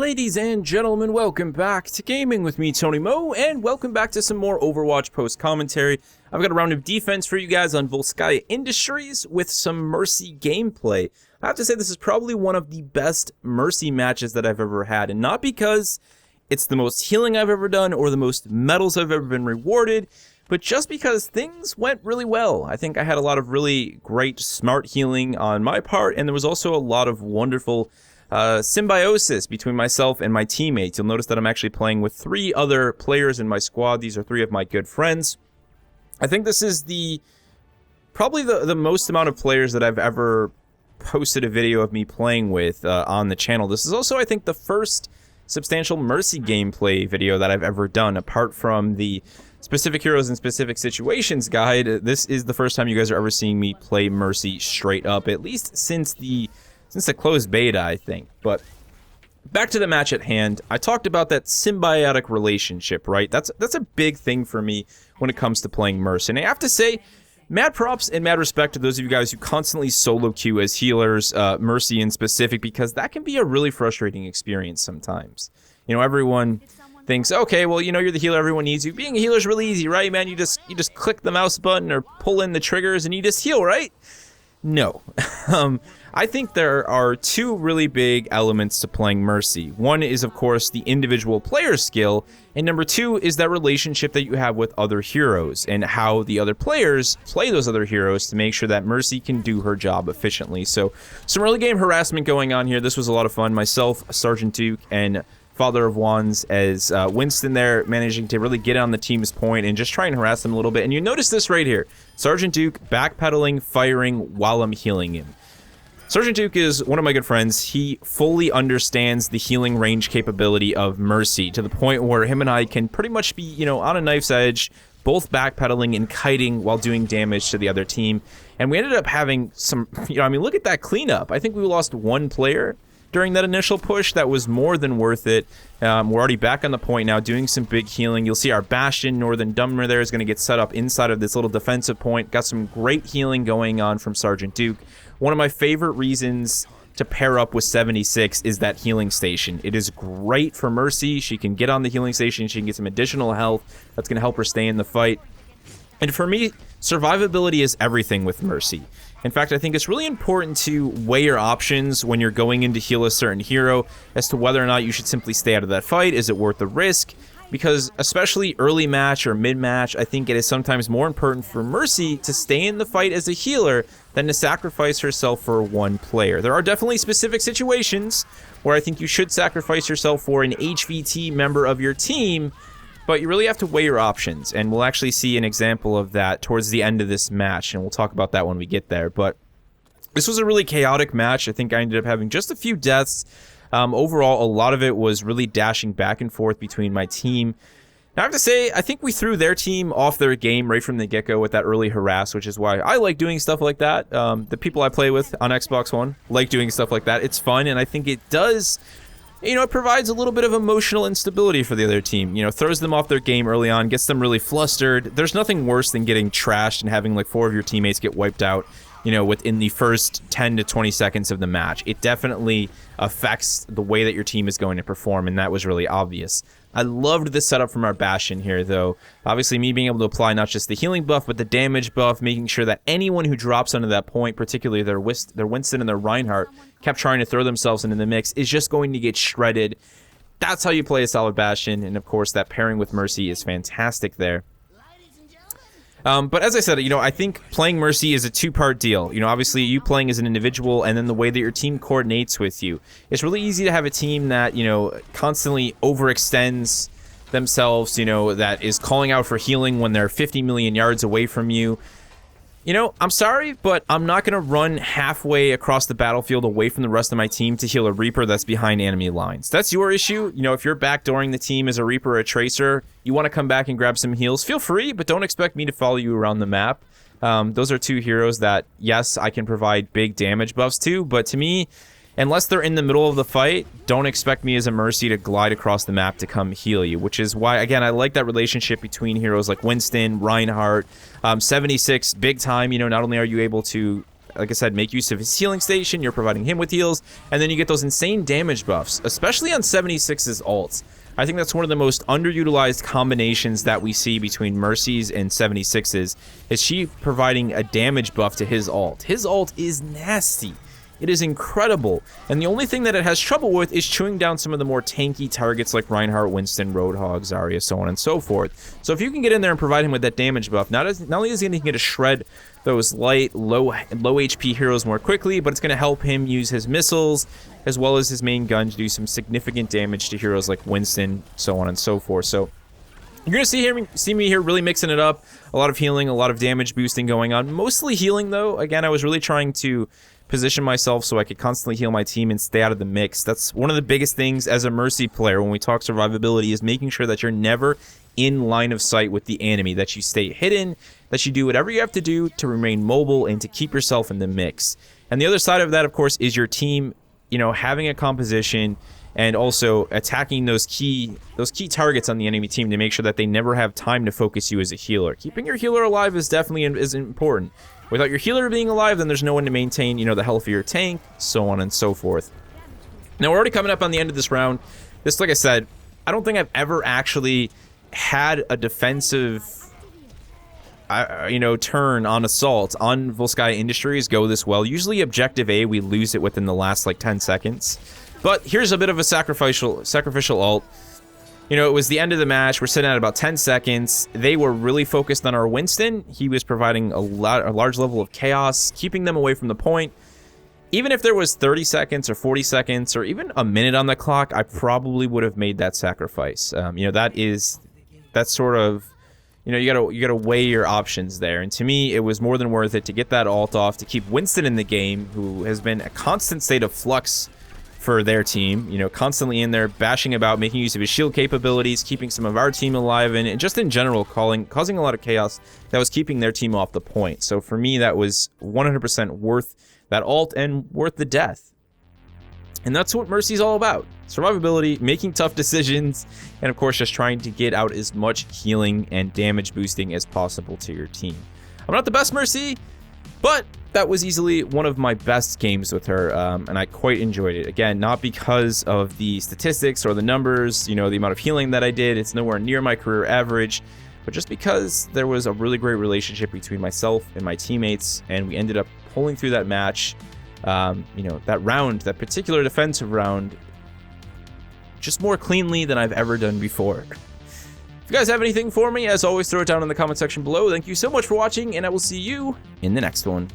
Ladies and gentlemen, welcome back to Gaming with me, Tony Mo, and welcome back to some more Overwatch post-commentary. I've got a round of defense for you guys on Volskaya Industries with some Mercy gameplay. I have to say this is probably one of the best Mercy matches that I've ever had, and not because it's the most healing I've ever done or the most medals I've ever been rewarded, but just because things went really well. I think I had a lot of really great, smart healing on my part, and there was also a lot of wonderful symbiosis between myself and my teammates. You'll notice that I'm actually playing with 3 other players in my squad. These are 3 of my good friends. I think this is probably the most amount of players that I've ever posted a video of me playing with on the channel. This is also, I think, the first substantial Mercy gameplay video that I've ever done, apart from the specific heroes and specific situations guide. This is the first time you guys are ever seeing me play Mercy straight up, at least since the closed beta, I think. But back to the match at hand. I talked about that symbiotic relationship, right? That's a big thing for me when it comes to playing Mercy. And I have to say, mad props and mad respect to those of you guys who constantly solo queue as healers, Mercy in specific, because that can be a really frustrating experience sometimes. You know, everyone thinks, okay, well, you know, you're the healer, everyone needs you. Being a healer is really easy, right, man? You just click the mouse button or pull in the triggers and you just heal, right? No. I think there are 2 really big elements to playing Mercy. One is, of course, the individual player skill, and number 2 is that relationship that you have with other heroes and how the other players play those other heroes to make sure that Mercy can do her job efficiently. So, some early game harassment going on here. This was a lot of fun. Myself, Sergeant Duke, and Father of Wands as Winston there, managing to really get on the team's point and just try and harass them a little bit. And you notice this right here. Sergeant Duke backpedaling, firing while I'm healing him. Sergeant Duke is one of my good friends. He fully understands the healing range capability of Mercy to the point where him and I can pretty much be, you know, on a knife's edge, both backpedaling and kiting while doing damage to the other team. And we ended up having some, you know, I mean, look at that cleanup. I think we lost 1 player during that initial push. That was more than worth it. We're already back on the point now, doing some big healing. You'll see our Bastion, Northern Dummer there, is going to get set up inside of this little defensive point. Got some great healing going on from Sergeant Duke. One of my favorite reasons to pair up with 76 is that healing station. It is great for Mercy. She can get on the healing station. She can get some additional health. That's going to help her stay in the fight. And for me, survivability is everything with Mercy. In fact, I think it's really important to weigh your options when you're going in to heal a certain hero as to whether or not you should simply stay out of that fight. Is it worth the risk? Because especially early match or mid-match, I think it is sometimes more important for Mercy to stay in the fight as a healer than to sacrifice herself for one player. There are definitely specific situations where I think you should sacrifice yourself for an HVT member of your team, but you really have to weigh your options, and we'll actually see an example of that towards the end of this match, and we'll talk about that when we get there. But this was a really chaotic match. I think I ended up having just a few deaths. Overall, a lot of it was really dashing back and forth between my team. Now, I have to say, I think we threw their team off their game right from the get-go with that early harass, which is why I like doing stuff like that. The people I play with on Xbox One like doing stuff like that. It's fun, and I think it does, you know, it provides a little bit of emotional instability for the other team. You know, throws them off their game early on, gets them really flustered. There's nothing worse than getting trashed and having like 4 of your teammates get wiped out, you know, within the first 10 to 20 seconds of the match. It definitely affects the way that your team is going to perform, and that was really obvious. I loved the setup from our Bastion here, though. Obviously, me being able to apply not just the healing buff, but the damage buff, making sure that anyone who drops onto that point, particularly their Winston and their Reinhardt, kept trying to throw themselves into the mix, is just going to get shredded. That's how you play a solid Bastion, and of course, that pairing with Mercy is fantastic there. But as I said, you know, I think playing Mercy is a 2-part deal. You know, obviously you playing as an individual and then the way that your team coordinates with you. It's really easy to have a team that, you know, constantly overextends themselves, you know, that is calling out for healing when they're 50 million yards away from you. You know, I'm sorry, but I'm not going to run halfway across the battlefield away from the rest of my team to heal a Reaper that's behind enemy lines. That's your issue. You know, if you're backdooring the team as a Reaper or a Tracer, you want to come back and grab some heals, feel free, but don't expect me to follow you around the map. Those are 2 heroes that, yes, I can provide big damage buffs to, but to me, unless they're in the middle of the fight, don't expect me as a Mercy to glide across the map to come heal you, which is why, again, I like that relationship between heroes like Winston, Reinhardt, 76, big time. You know, not only are you able to like I said, make use of his healing station. You're providing him with heals, and then you get those insane damage buffs, especially on 76's ults. I think that's one of the most underutilized combinations that we see between Mercy's and 76's, is she providing a damage buff to his ult. His ult is nasty. It is incredible, and the only thing that it has trouble with is chewing down some of the more tanky targets like Reinhardt, Winston, Roadhog, Zarya, so on and so forth. So if you can get in there and provide him with that damage buff, not only is he going to get to shred those light, low HP heroes more quickly, but it's going to help him use his missiles as well as his main gun to do some significant damage to heroes like Winston, so on and so forth. So you're going to see me here really mixing it up. A lot of healing, a lot of damage boosting going on. Mostly healing, though. Again, I was really trying to position myself so I could constantly heal my team and stay out of the mix. That's one of the biggest things as a Mercy player when we talk survivability, is making sure that you're never in line of sight with the enemy, that you stay hidden, that you do whatever you have to do to remain mobile and to keep yourself in the mix. And the other side of that, of course, is your team, you know, having a composition and also attacking those key targets on the enemy team to make sure that they never have time to focus you as a healer. Keeping your healer alive is definitely important. Without your healer being alive, then there's no one to maintain, you know, the health of your tank, so on and so forth. Now, we're already coming up on the end of this round. This, like I said, I don't think I've ever actually had a defensive, you know, turn on assault on Volskaya Industries go this well. Usually objective A, we lose it within the last, like, 10 seconds. But here's a bit of a sacrificial ult. You know, it was the end of the match. We're sitting at about 10 seconds. They were really focused on our Winston. He was providing a large level of chaos, keeping them away from the point. Even if there was 30 seconds or 40 seconds or even a minute on the clock, I probably would have made that sacrifice. You know, that's sort of, you know, you gotta weigh your options there. And to me, it was more than worth it to get that ult off, to keep Winston in the game, who has been a constant state of flux for their team, you know, constantly in there bashing about, making use of his shield capabilities, keeping some of our team alive, and just in general causing a lot of chaos that was keeping their team off the point. So for me, that was 100% worth that ult and worth the death. And that's what Mercy's all about. Survivability, making tough decisions, and of course just trying to get out as much healing and damage boosting as possible to your team. I'm not the best Mercy, but that was easily one of my best games with her, and I quite enjoyed it. Again, not because of the statistics or the numbers, you know, the amount of healing that I did. It's nowhere near my career average, but just because there was a really great relationship between myself and my teammates, and we ended up pulling through that match, you know, that round, that particular defensive round, just more cleanly than I've ever done before. If you guys have anything for me, as always, throw it down in the comment section below. Thank you so much for watching, and I will see you in the next one.